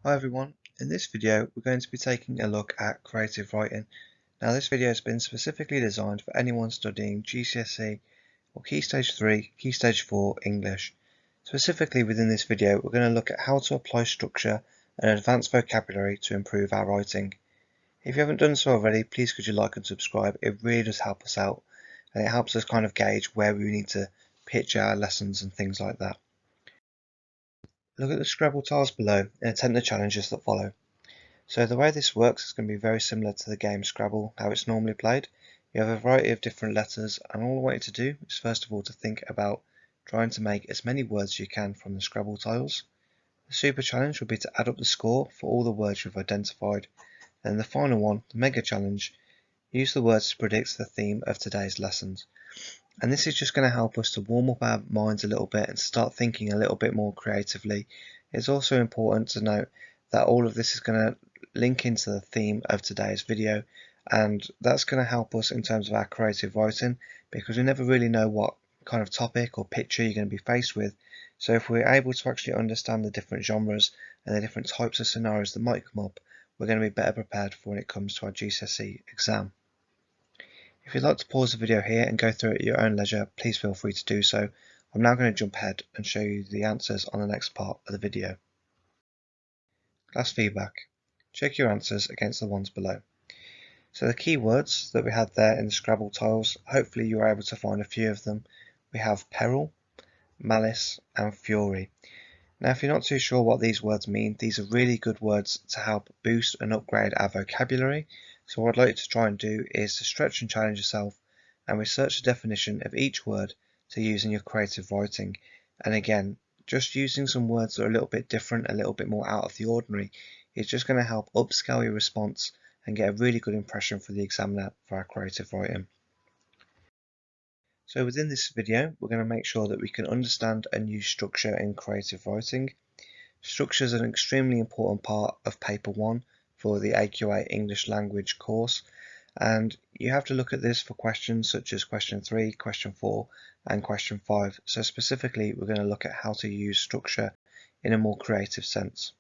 Hi everyone, in this video we're going to be taking a look at creative writing. Now this video has been specifically designed for anyone studying GCSE or Key Stage 3, Key Stage 4 English. Specifically within this video we're going to look at how to apply structure and advanced vocabulary to improve our writing. If you haven't done so already, please could you like and subscribe, it really does help us out and it helps us kind of gauge where we need to pitch our lessons and things like that. Look at the Scrabble tiles below and attempt the challenges that follow. So the way this works is going to be very similar to the game Scrabble, how it's normally played. You have a variety of different letters and all I want you to do is first of all to think about trying to make as many words as you can from the Scrabble tiles. The super challenge will be to add up the score for all the words you've identified. And the final one, the mega challenge, use the words to predict the theme of today's lessons. And this is just going to help us to warm up our minds a little bit and start thinking a little bit more creatively. It's also important to note that all of this is going to link into the theme of today's video, and that's going to help us in terms of our creative writing because we never really know what kind of topic or picture you're going to be faced with. So if we're able to actually understand the different genres and the different types of scenarios that might come up, we're going to be better prepared for when it comes to our GCSE exam. If you'd like to pause the video here and go through it at your own leisure, please feel free to do so. I'm now going to jump ahead and show you the answers on the next part of the video. Class feedback. Check your answers against the ones below. So the keywords that we had there in the Scrabble tiles, hopefully you were able to find a few of them. We have peril, malice and fury. Now if you're not too sure what these words mean, these are really good words to help boost and upgrade our vocabulary. So what I'd like you to try and do is to stretch and challenge yourself and research the definition of each word to use in your creative writing. And again, just using some words that are a little bit different, a little bit more out of the ordinary, is just going to help upscale your response and get a really good impression for the examiner for our creative writing. So within this video, we're going to make sure that we can understand and use structure in creative writing. Structure is an extremely important part of paper 1 for the AQA English language course, and you have to look at this for questions such as question 3, question 4 and question 5. So specifically we're going to look at how to use structure in a more creative sense.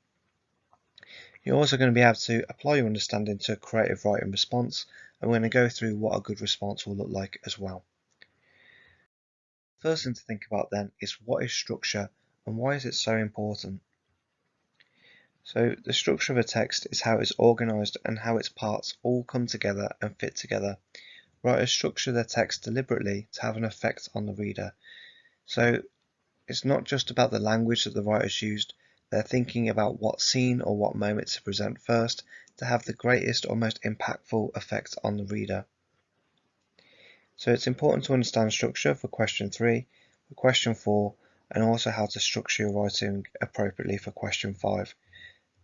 You're also going to be able to apply your understanding to a creative writing response, and we're going to go through what a good response will look like as well. First thing to think about then is what is structure and why is it so important? So the structure of a text is how it's organized and how its parts all come together and fit together. Writers structure their text deliberately to have an effect on the reader. So it's not just about the language that the writers used, they're thinking about what scene or what moment to present first to have the greatest or most impactful effect on the reader. So it's important to understand structure for question 3, for question 4, and also how to structure your writing appropriately for question 5.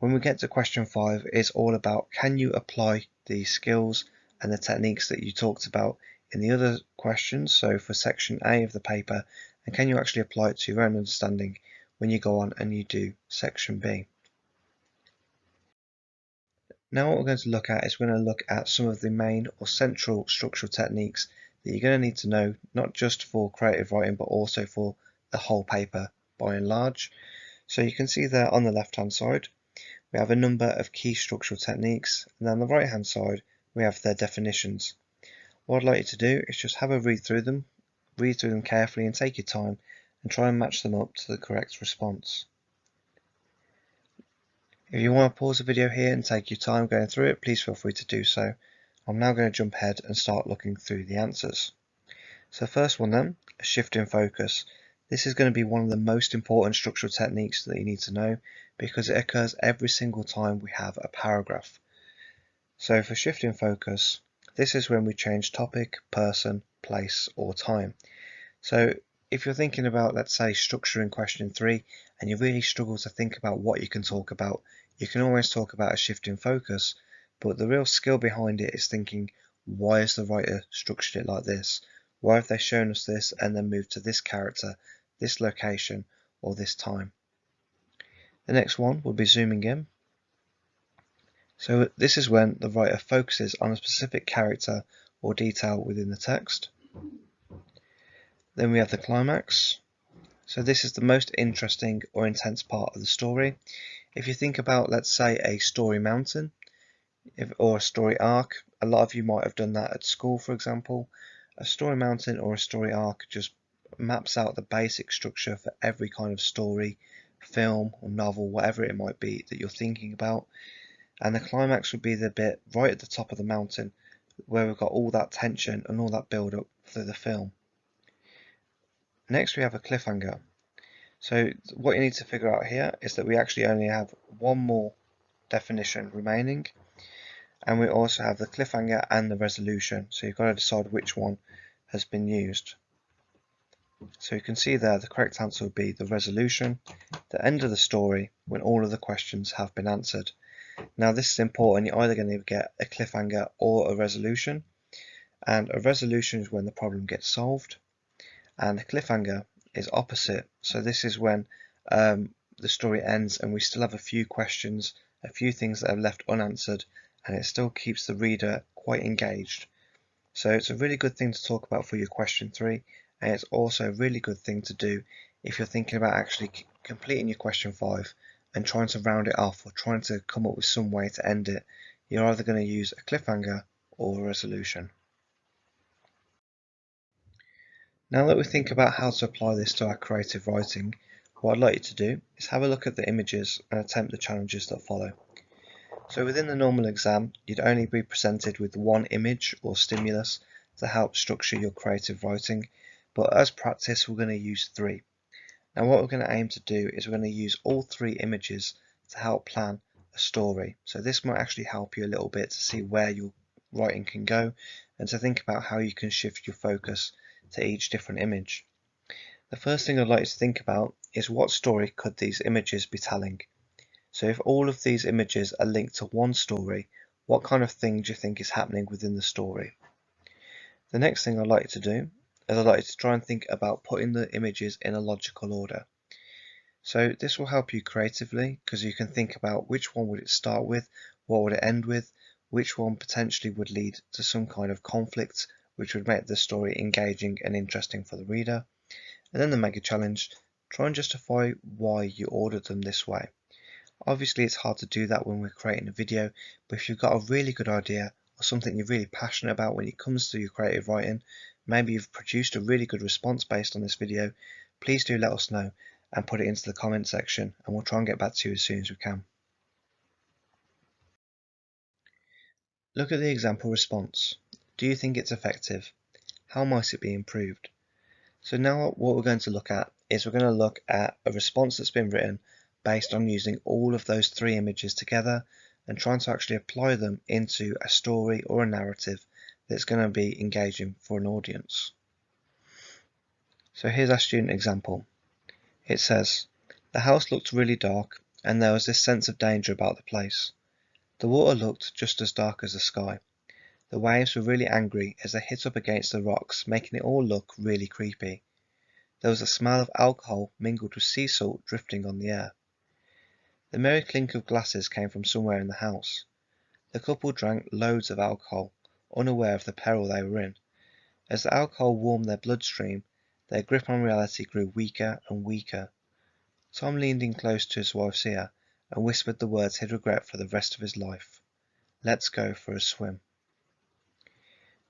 When we get to question 5, it's all about can you apply the skills and the techniques that you talked about in the other questions, so for section A of the paper, and can you actually apply it to your own understanding when you go on and you do section B. Now what we're going to look at is we're going to look at some of the main or central structural techniques that you're going to need to know, not just for creative writing but also for the whole paper by and large. So you can see there on the left hand side we have a number of key structural techniques, and on the right hand side we have their definitions. What I'd like you to do is just have a read through them carefully and take your time and try and match them up to the correct response. If you want to pause the video here and take your time going through it, please feel free to do so. I'm now going to jump ahead and start looking through the answers. So first one then, a shift in focus. This is going to be one of the most important structural techniques that you need to know because it occurs every single time we have a paragraph. So for shift in focus, this is when we change topic, person, place or time. So if you're thinking about, let's say, structure in question 3 and you really struggle to think about what you can talk about, you can always talk about a shift in focus, but the real skill behind it is thinking, why has the writer structured it like this? Why have they shown us this and then moved to this character, this location, or this time? The next one will be zooming in. So this is when the writer focuses on a specific character or detail within the text. Then we have the climax. So this is the most interesting or intense part of the story. If you think about, let's say, a story mountain or a story arc, a lot of you might have done that at school, for example. A story mountain or a story arc just maps out the basic structure for every kind of story, film or novel, whatever it might be that you're thinking about. And the climax would be the bit right at the top of the mountain where we've got all that tension and all that build up through the film. Next we have a cliffhanger. So what you need to figure out here is that we actually only have one more definition remaining, and we also have the cliffhanger and the resolution, so you've got to decide which one has been used. So you can see there the correct answer would be the resolution, the end of the story when all of the questions have been answered. Now this is important, you're either going to get a cliffhanger or a resolution, and a resolution is when the problem gets solved, and a cliffhanger is opposite. So this is when the story ends and we still have a few questions, a few things that are left unanswered, and it still keeps the reader quite engaged. So it's a really good thing to talk about for your question 3, and it's also a really good thing to do if you're thinking about actually completing your question 5 and trying to round it off or trying to come up with some way to end it. You're either going to use a cliffhanger or a resolution. Now that we think about how to apply this to our creative writing, what I'd like you to do is have a look at the images and attempt the challenges that follow. So within the normal exam, you'd only be presented with one image or stimulus to help structure your creative writing, but as practice we're going to use 3. Now what we're going to aim to do is we're going to use all 3 images to help plan a story. So this might actually help you a little bit to see where your writing can go and to think about how you can shift your focus to each different image. The first thing I'd like you to think about is what story could these images be telling? So if all of these images are linked to one story, what kind of thing do you think is happening within the story? The next thing I'd like you to do is I'd like you to try and think about putting the images in a logical order. So this will help you creatively because you can think about which one would it start with, what would it end with, which one potentially would lead to some kind of conflict which would make the story engaging and interesting for the reader. And then the mega challenge, try and justify why you ordered them this way. Obviously it's hard to do that when we're creating a video, but if you've got a really good idea or something you're really passionate about when it comes to your creative writing, maybe you've produced a really good response based on this video, please do let us know and put it into the comment section and we'll try and get back to you as soon as we can. Look at the example response. Do you think it's effective? How might it be improved? So now what we're going to look at is we're going to look at a response that's been written based on using all of those 3 images together and trying to actually apply them into a story or a narrative that's going to be engaging for an audience. So here's our student example. It says, the house looked really dark and there was this sense of danger about the place. The water looked just as dark as the sky. The waves were really angry as they hit up against the rocks, making it all look really creepy. There was a smell of alcohol mingled with sea salt drifting on the air. The merry clink of glasses came from somewhere in the house. The couple drank loads of alcohol, unaware of the peril they were in. As the alcohol warmed their bloodstream, their grip on reality grew weaker and weaker. Tom leaned in close to his wife's ear and whispered the words he'd regret for the rest of his life. Let's go for a swim.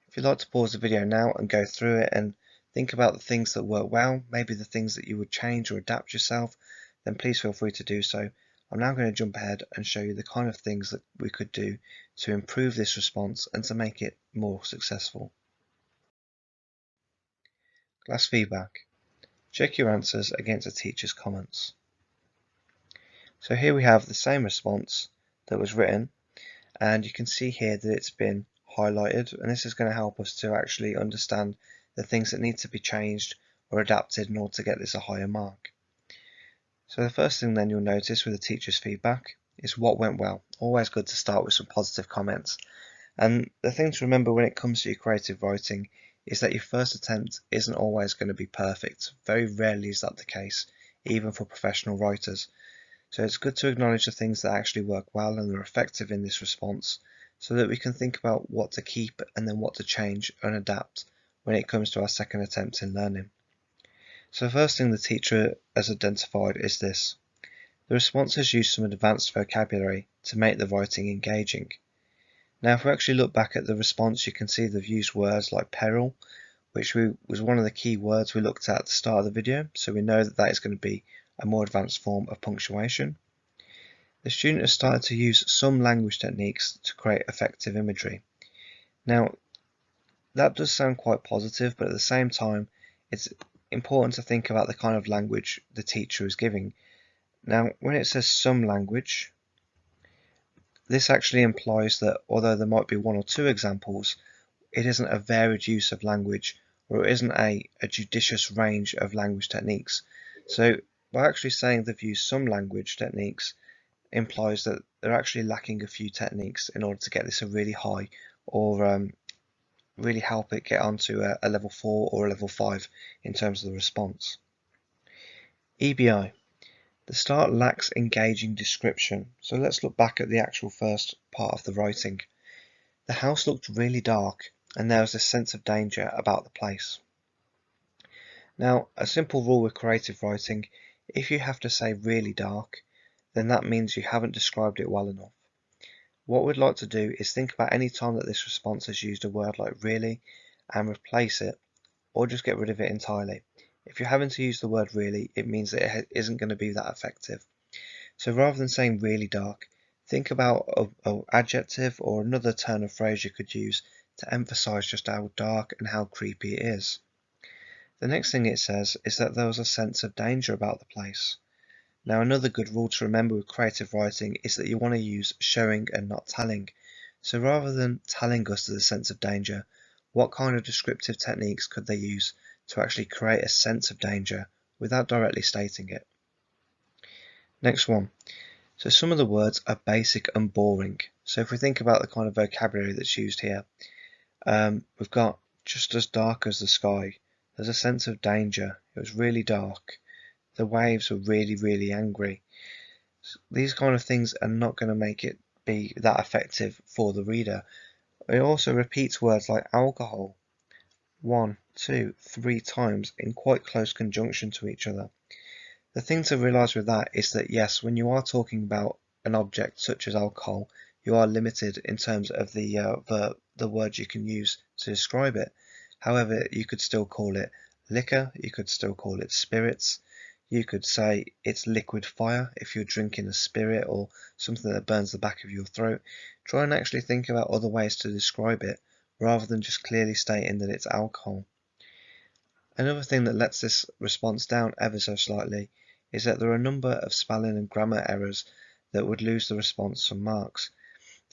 If you'd like to pause the video now and go through it and think about the things that work well, maybe the things that you would change or adapt yourself, then please feel free to do so. I'm now going to jump ahead and show you the kind of things that we could do to improve this response and to make it more successful. Class feedback. Check your answers against the teacher's comments. So here we have the same response that was written, and you can see here that it's been highlighted, and this is going to help us to actually understand the things that need to be changed or adapted in order to get this a higher mark. So the first thing then you'll notice with the teacher's feedback is what went well. Always good to start with some positive comments. And the thing to remember when it comes to your creative writing is that your first attempt isn't always going to be perfect. Very rarely is that the case, even for professional writers. So it's good to acknowledge the things that actually work well and are effective in this response so that we can think about what to keep and then what to change and adapt when it comes to our second attempt in learning. So the first thing the teacher has identified is this. The responses use some advanced vocabulary to make the writing engaging. Now if we actually look back at the response, you can see they've used words like peril, which was one of the key words we looked at the start of the video, so we know that that is going to be a more advanced form of punctuation. The student has started to use some language techniques to create effective imagery. Now that does sound quite positive, but at the same time it's important to think about the kind of language the teacher is giving. Now when it says some language, this actually implies that although there might be one or two examples, it isn't a varied use of language, or it isn't a judicious range of language techniques. So by actually saying they've used some language techniques implies that they're actually lacking a few techniques in order to get this a really high, or really help it get onto a level 4 or a level 5 in terms of the response. EBI. The start lacks engaging description. So let's look back at the actual first part of the writing. The house looked really dark, and there was a sense of danger about the place. Now, a simple rule with creative writing, if you have to say really dark, then that means you haven't described it well enough. What we'd like to do is think about any time that this response has used a word like really and replace it, or just get rid of it entirely. If you're having to use the word really, it means that it isn't going to be that effective. So rather than saying really dark, think about an adjective or another turn of phrase you could use to emphasize just how dark and how creepy it is. The next thing it says is that there was a sense of danger about the place. Now another good rule to remember with creative writing is that you want to use showing and not telling. So rather than telling us the sense of danger, what kind of descriptive techniques could they use to actually create a sense of danger without directly stating it? Next one. So some of the words are basic and boring. So if we think about the kind of vocabulary that's used here, we've got just as dark as the sky. There's a sense of danger. It was really dark. The waves were really, really angry. These kind of things are not going to make it be that effective for the reader. It also repeats words like alcohol 1, 2, 3 times in quite close conjunction to each other. The thing to realise with that is that yes, when you are talking about an object such as alcohol, you are limited in terms of the words you can use to describe it. However, you could still call it liquor, you could still call it spirits, you could say it's liquid fire if you're drinking a spirit or something that burns the back of your throat. Try and actually think about other ways to describe it rather than just clearly stating that it's alcohol. Another thing that lets this response down ever so slightly is that there are a number of spelling and grammar errors that would lose the response some marks.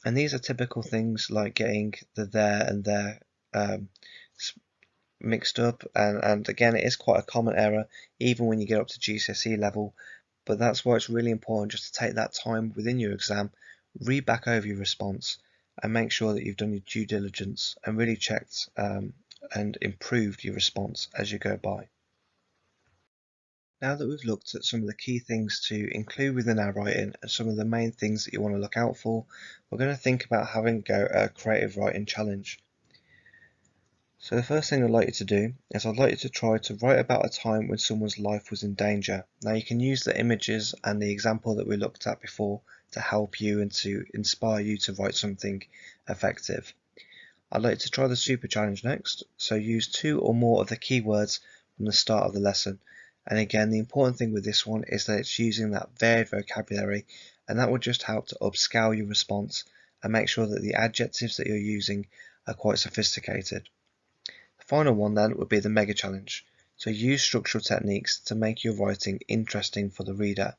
And these are typical things like getting the there and there mixed up, and again it is quite a common error even when you get up to GCSE level, but that's why it's really important just to take that time within your exam, read back over your response and make sure that you've done your due diligence and really checked and improved your response as you go by. Now that we've looked at some of the key things to include within our writing and some of the main things that you want to look out for, we're going to think about having a go at a creative writing challenge. So the first thing I'd like you to do is I'd like you to try to write about a time when someone's life was in danger. Now you can use the images and the example that we looked at before to help you and to inspire you to write something effective. I'd like you to try the super challenge next, so use 2 or more of the keywords from the start of the lesson. And again, the important thing with this one is that it's using that varied vocabulary, and that will just help to upscale your response and make sure that the adjectives that you're using are quite sophisticated. The final one then would be the mega challenge. So use structural techniques to make your writing interesting for the reader.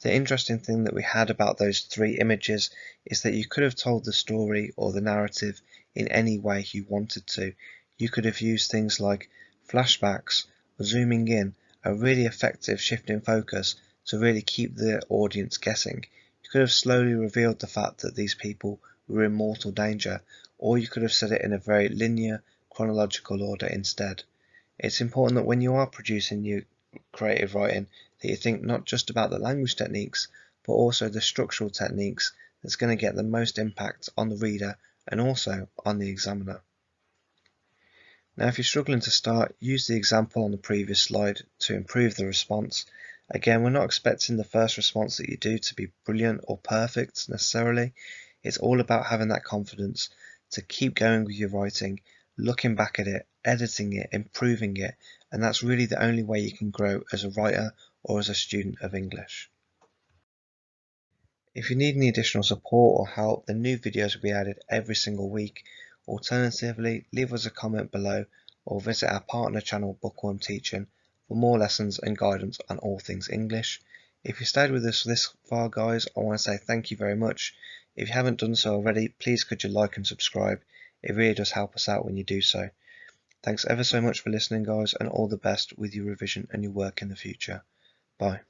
The interesting thing that we had about those 3 images is that you could have told the story or the narrative in any way you wanted to. You could have used things like flashbacks or zooming in, a really effective shift in focus to really keep the audience guessing. You could have slowly revealed the fact that these people were in mortal danger, or you could have said it in a very linear, chronological order instead. It's important that when you are producing new creative writing that you think not just about the language techniques but also the structural techniques that's going to get the most impact on the reader and also on the examiner. Now if you're struggling to start, use the example on the previous slide to improve the response, Again, we're not expecting the first response that you do to be brilliant or perfect necessarily. It's all about having that confidence to keep going with your writing, looking back at it, editing it, improving it, and that's really the only way you can grow as a writer or as a student of English. If you need any additional support or help, then new videos will be added every single week. Alternatively, leave us a comment below or visit our partner channel Bookworm Teaching for more lessons and guidance on all things English. If you stayed with us this far, guys, I want to say thank you very much. If you haven't done so already, please could you like and subscribe. It really does help us out when you do so. Thanks ever so much for listening, guys, and all the best with your revision and your work in the future. Bye.